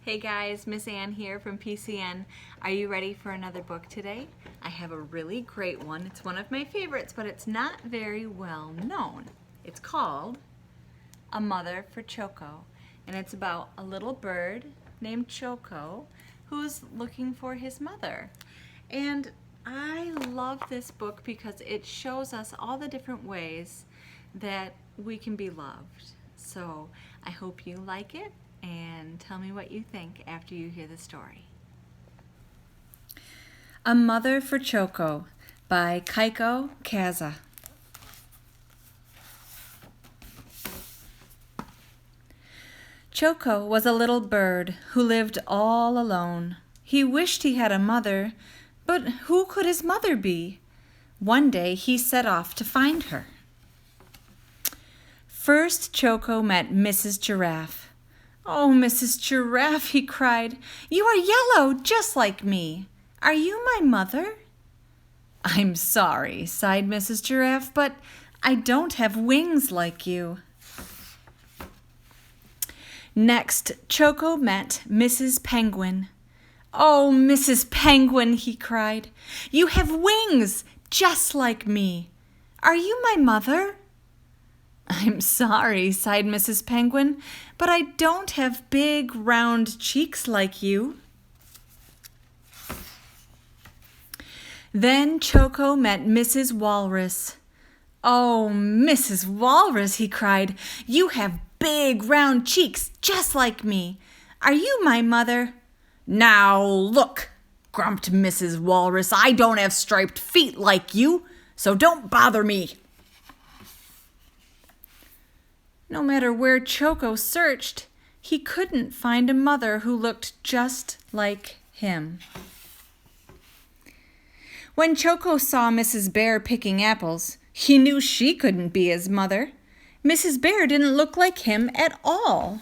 Hey guys, Miss Ann here from PCN. Are you ready for another book today? I have a really great one. It's one of my favorites, but it's not very well known. It's called A Mother for Choco, and it's about a little bird named Choco who's looking for his mother. And I love this book because it shows us all the different ways that we can be loved. So I hope you like it and tell me what you think after you hear the story. A Mother for Choco by Choco. Choco was a little bird who lived all alone. He wished he had a mother, but who could his mother be? One day he set off to find her. First, Choco met Mrs. Giraffe. "Oh, Mrs. Giraffe," he cried, "you are yellow just like me. Are you my mother?" "I'm sorry," sighed Mrs. Giraffe, "but I don't have wings like you." Next, Choco met Mrs. Penguin. "Oh, Mrs. Penguin," he cried, "you have wings just like me. Are you my mother?" "I'm sorry," sighed Mrs. Penguin, "but I don't have big, round cheeks like you." Then Choco met Mrs. Walrus. "Oh, Mrs. Walrus," he cried, "you have big, round cheeks just like me. Are you my mother?" "Now look," grumped Mrs. Walrus, "I don't have striped feet like you, so don't bother me." No matter where Choco searched, he couldn't find a mother who looked just like him. When Choco saw Mrs. Bear picking apples, he knew she couldn't be his mother. Mrs. Bear didn't look like him at all.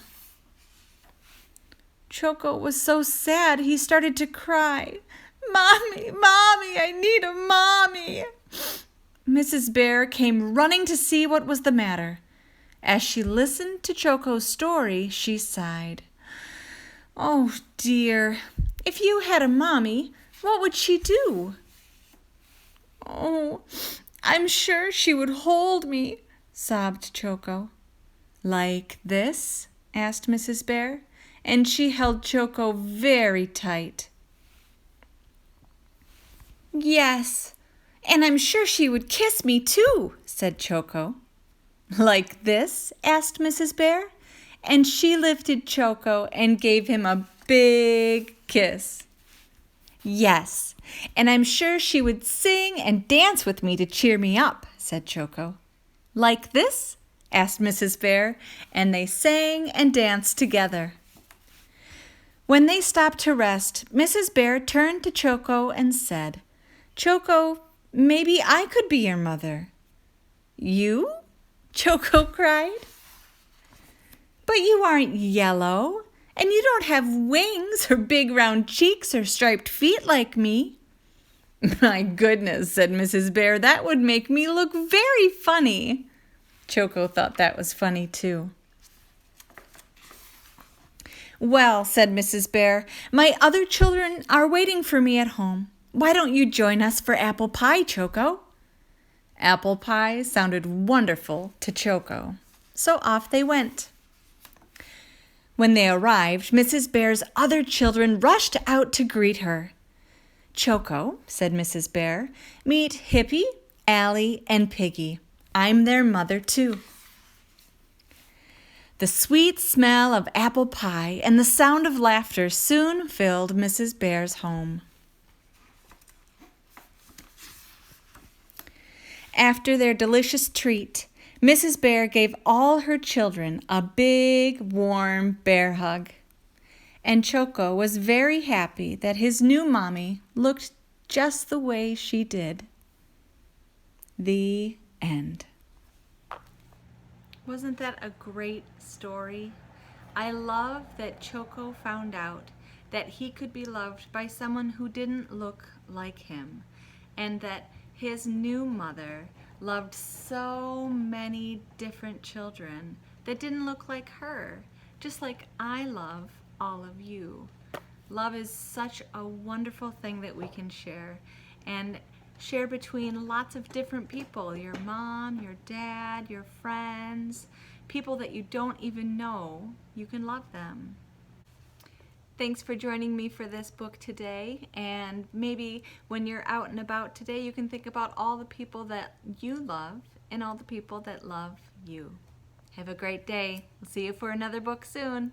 Choco was so sad he started to cry. "Mommy, Mommy, I need a mommy." Mrs. Bear came running to see what was the matter. As she listened to Choco's story, she sighed. "Oh dear, if you had a mommy, what would she do?" "Oh, I'm sure she would hold me," sobbed Choco. "Like this?" asked Mrs. Bear, and she held Choco very tight. "Yes, and I'm sure she would kiss me too," said Choco. "Like this?" asked Mrs. Bear, and she lifted Choco and gave him a big kiss. "Yes, and I'm sure she would sing and dance with me to cheer me up," said Choco. "Like this?" asked Mrs. Bear, and they sang and danced together. When they stopped to rest, Mrs. Bear turned to Choco and said, "Choco, maybe I could be your mother." "You?" Choco cried. "But you aren't yellow, and you don't have wings or big round cheeks or striped feet like me." "My goodness," said Mrs. Bear, "that would make me look very funny." Choco thought that was funny too. "Well," said Mrs. Bear, "my other children are waiting for me at home. Why don't you join us for apple pie, Choco?" Apple pie sounded wonderful to Choco, so off they went. When they arrived, Mrs. Bear's other children rushed out to greet her. "Choco," said Mrs. Bear, "meet Hippie, Allie, and Piggy. I'm their mother too." The sweet smell of apple pie and the sound of laughter soon filled Mrs. Bear's home. After their delicious treat, Mrs. Bear gave all her children a big, warm bear hug. And Choco was very happy that his new mommy looked just the way she did. The end. Wasn't that a great story? I love that Choco found out that he could be loved by someone who didn't look like him, and that his new mother loved so many different children that didn't look like her, just like I love all of you. Love is such a wonderful thing that we can share, and share between lots of different people, your mom, your dad, your friends, people that you don't even know. You can love them. Thanks for joining me for this book today, and maybe when you're out and about today, you can think about all the people that you love and all the people that love you. Have a great day. We'll see you for another book soon.